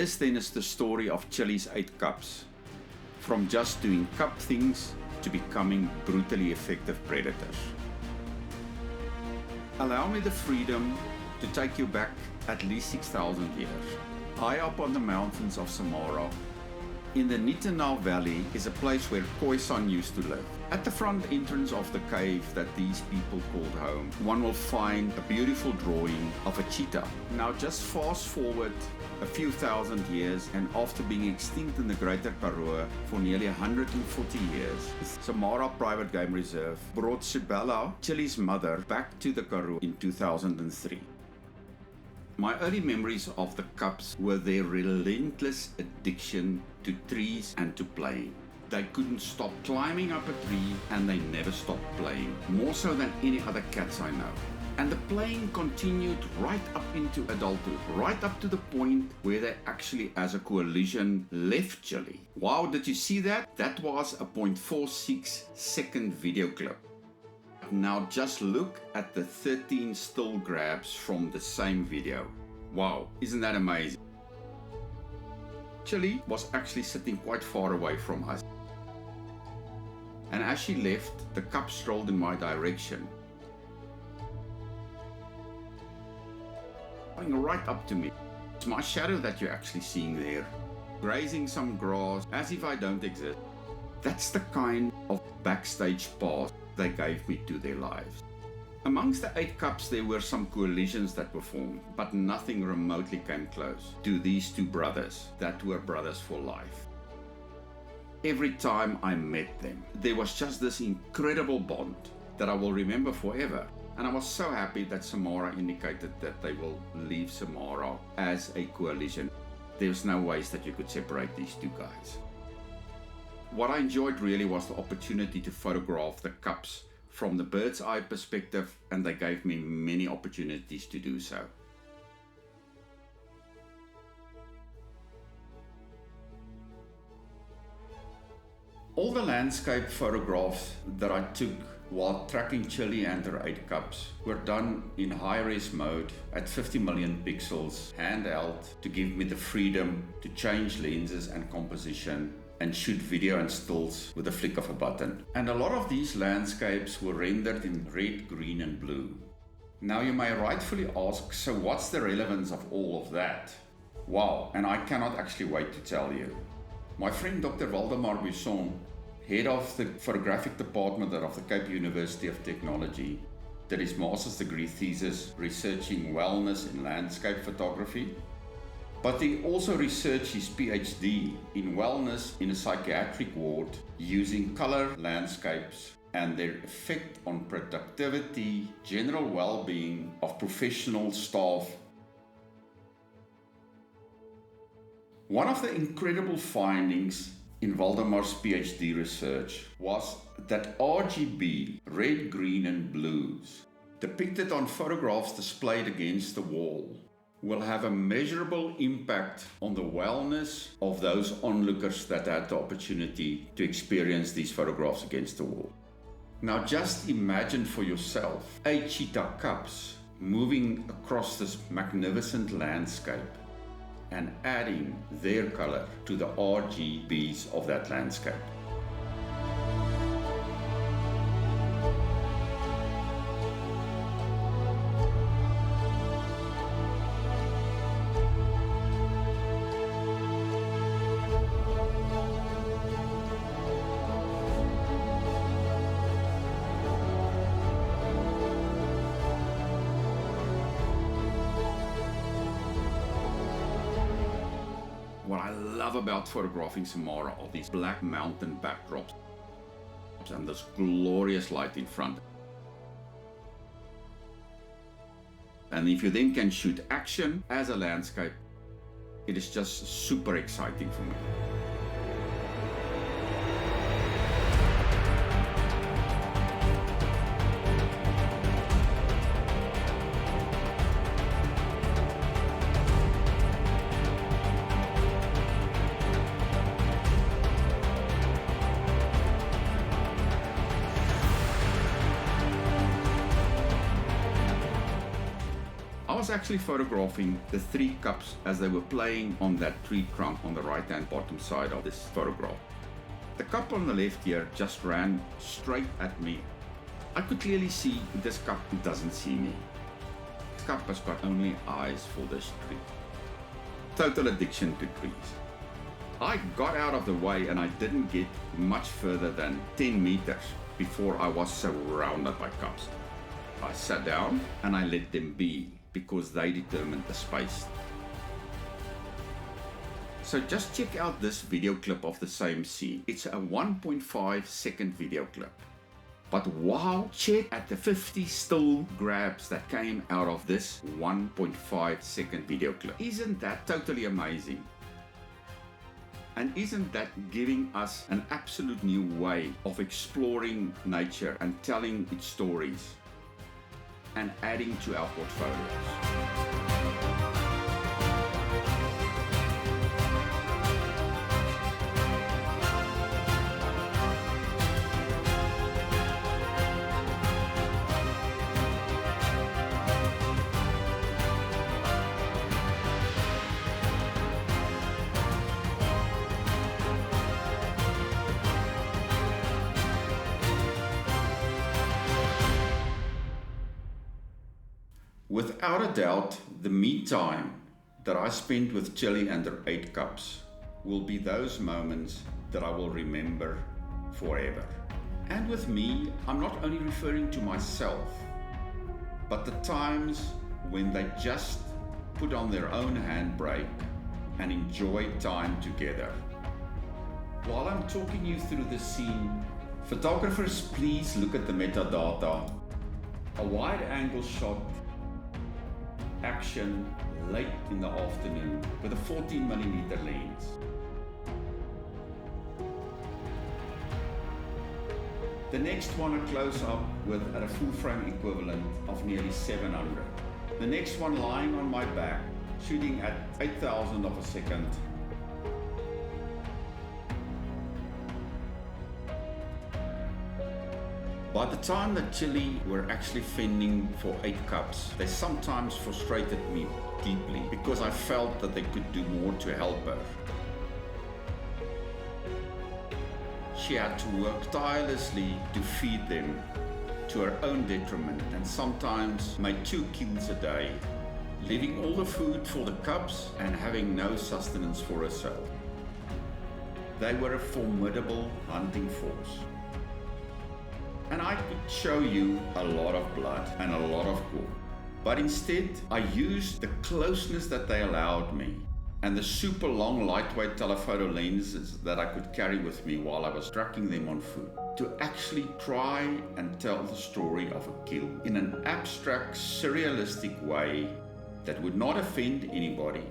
This then is the story of Chilli's 8 cubs. From just doing cub things to becoming brutally effective predators. Allow me the freedom to take you back at least 6,000 years. High up on the mountains of Samara, in the Nitanau Valley is a place where Khoisan used to live. At the front entrance of the cave that these people called home, one will find a beautiful drawing of a cheetah. Now just fast forward a few thousand years, and after being extinct in the Greater Karoo for nearly 140 years, Samara Private Game Reserve brought Sibella, Chilli's mother, back to the Karoo in 2003. My early memories of the cubs were their relentless addiction to trees and to playing. They couldn't stop climbing up a tree and they never stopped playing, more so than any other cats I know. And the playing continued right up into adulthood, right up to the point where they actually, as a coalition, left Chilli. Wow, did you see that? That was a 0.46 second video clip. Now just look at the 13 still grabs from the same video. Wow, isn't that amazing? Chilli was actually sitting quite far away from us. And as she left, the cub strolled in my direction, coming right up to me. It's my shadow that you're actually seeing there, grazing some grass as if I don't exist. That's the kind of backstage pass they gave me to their lives. Amongst the 8 cubs there were some coalitions that were formed, but nothing remotely came close to these 2 brothers that were brothers for life. Every time I met them, there was just this incredible bond that I will remember forever. And I was so happy that Samara indicated that they will leave Samara as a coalition. There's no ways that you could separate these 2 guys. What I enjoyed really was the opportunity to photograph the cubs from the bird's eye perspective, and they gave me many opportunities to do so. All the landscape photographs that I took while tracking Chilli and her 8 cubs were done in high-res mode at 50 million pixels, handheld, to give me the freedom to change lenses and composition and shoot video and stills with a flick of a button. And a lot of these landscapes were rendered in red, green and blue. Now you may rightfully ask, so what's the relevance of all of that? Wow, and I cannot actually wait to tell you. My friend Dr. Waldemar Buisson, head of the photographic department of the Cape University of Technology, did his master's degree thesis researching wellness in landscape photography. But he also researched his PhD in wellness in a psychiatric ward using color landscapes and their effect on productivity, general well-being of professional staff. One of the incredible findings in Waldemar's PhD research was that RGB, red, green and blues, depicted on photographs displayed against the wall, will have a measurable impact on the wellness of those onlookers that had the opportunity to experience these photographs against the wall. Now just imagine for yourself 8 cheetah cubs moving across this magnificent landscape and adding their color to the RGBs of that landscape. What I love about photographing Samara are these black mountain backdrops and this glorious light in front. And if you then can shoot action as a landscape, it is just super exciting for me. I was actually photographing the 3 cubs as they were playing on that tree trunk on the right-hand bottom side of this photograph. The cub on the left here just ran straight at me. I could clearly see this cub doesn't see me. This cub has got only eyes for this tree. Total addiction to trees. I got out of the way and I didn't get much further than 10 meters before I was surrounded by cubs. I sat down and I let them be because they determined the space. So just check out this video clip of the same scene. It's a 1.5 second video clip. But wow, check at the 50 still grabs that came out of this 1.5 second video clip. Isn't that totally amazing? And isn't that giving us an absolute new way of exploring nature and telling its stories and adding to our portfolios? Without a doubt, the me time that I spent with Chilli and her 8 cubs will be those moments that I will remember forever. And with me, I'm not only referring to myself, but the times when they just put on their own handbrake and enjoy time together. While I'm talking you through the scene, photographers, please look at the metadata. A wide angle shot, action late in the afternoon with a 14mm lens. The next one a close-up with at a full frame equivalent of nearly 700. The next one lying on my back, shooting at 8,000 of a second. By the time that Chilli were actually fending for 8 cubs, they sometimes frustrated me deeply because I felt that they could do more to help her. She had to work tirelessly to feed them to her own detriment and sometimes made 2 kills a day, leaving all the food for the cubs and having no sustenance for herself. They were a formidable hunting force. And I could show you a lot of blood and a lot of gore. But instead, I used the closeness that they allowed me and the super long lightweight telephoto lenses that I could carry with me while I was tracking them on foot to actually try and tell the story of a kill in an abstract, surrealistic way that would not offend anybody.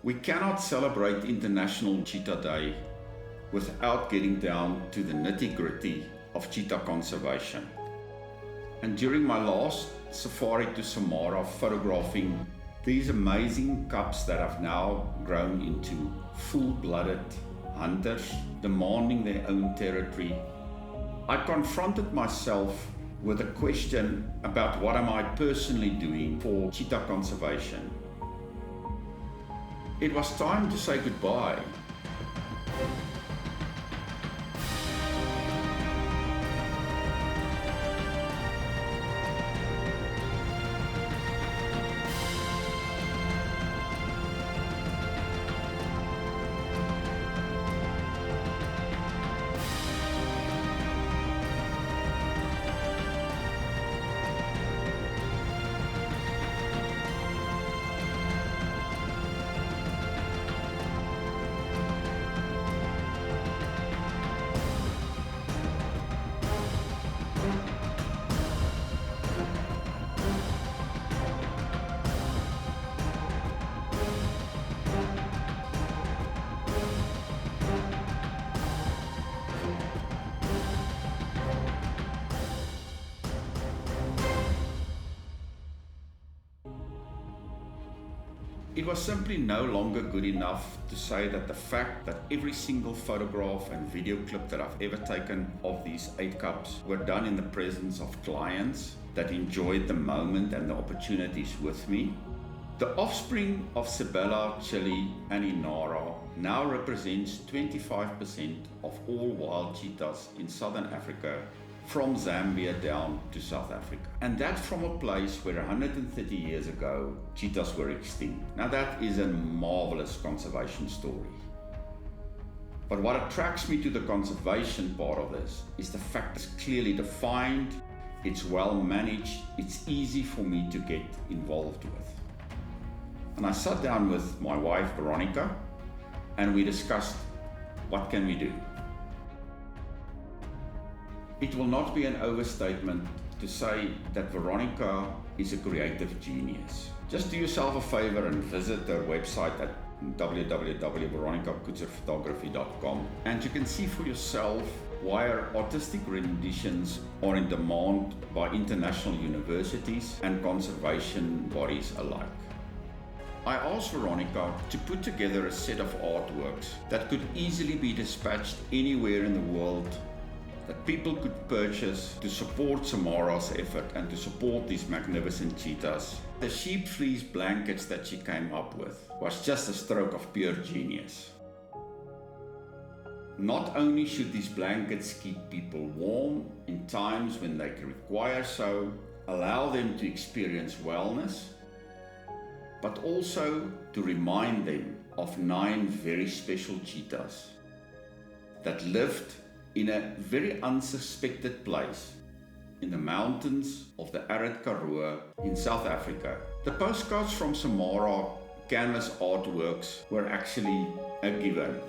We cannot celebrate International Cheetah Day without getting down to the nitty-gritty of cheetah conservation. And during my last safari to Samara, photographing these amazing cubs that have now grown into full-blooded hunters, demanding their own territory, I confronted myself with a question about what am I personally doing for cheetah conservation. It was time to say goodbye. It was simply no longer good enough to say that the fact that every single photograph and video clip that I've ever taken of these 8 cubs were done in the presence of clients that enjoyed the moment and the opportunities with me. The offspring of Sibella, Chilli and Inara now represents 25% of all wild cheetahs in southern Africa, from Zambia down to South Africa. And that from a place where 130 years ago, cheetahs were extinct. Now that is a marvelous conservation story. But what attracts me to the conservation part of this is the fact it's clearly defined, it's well managed, it's easy for me to get involved with. And I sat down with my wife, Veronica, and we discussed what can we do. It will not be an overstatement to say that Veronica is a creative genius. Just do yourself a favor and visit her website at www.veronicacoetzerphotography.com, and you can see for yourself why her artistic renditions are in demand by international universities and conservation bodies alike. I asked Veronica to put together a set of artworks that could easily be dispatched anywhere in the world, that people could purchase to support Samara's effort and to support these magnificent cheetahs. The sheep fleece blankets that she came up with was just a stroke of pure genius. Not only should these blankets keep people warm in times when they require so, allow them to experience wellness, but also to remind them of 9 very special cheetahs that lived in a very unsuspected place in the mountains of the arid Karoo in South Africa. The postcards from Samara canvas artworks were actually a given.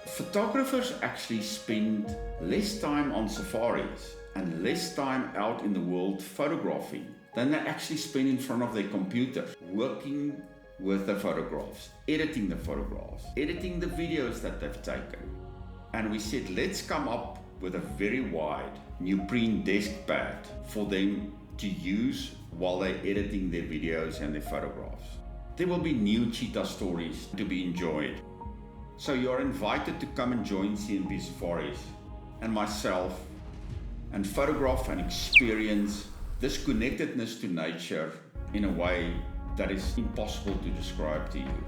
Photographers actually spend less time on safaris and less time out in the world photographing than they actually spend in front of their computer working with the photographs, editing the photographs, editing the videos that they've taken. And we said, let's come up with a very wide neoprene desk pad for them to use while they're editing their videos and their photographs. There will be new cheetah stories to be enjoyed. So you're invited to come and join CNB Safaris and myself and photograph and experience this connectedness to nature in a way that is impossible to describe to you.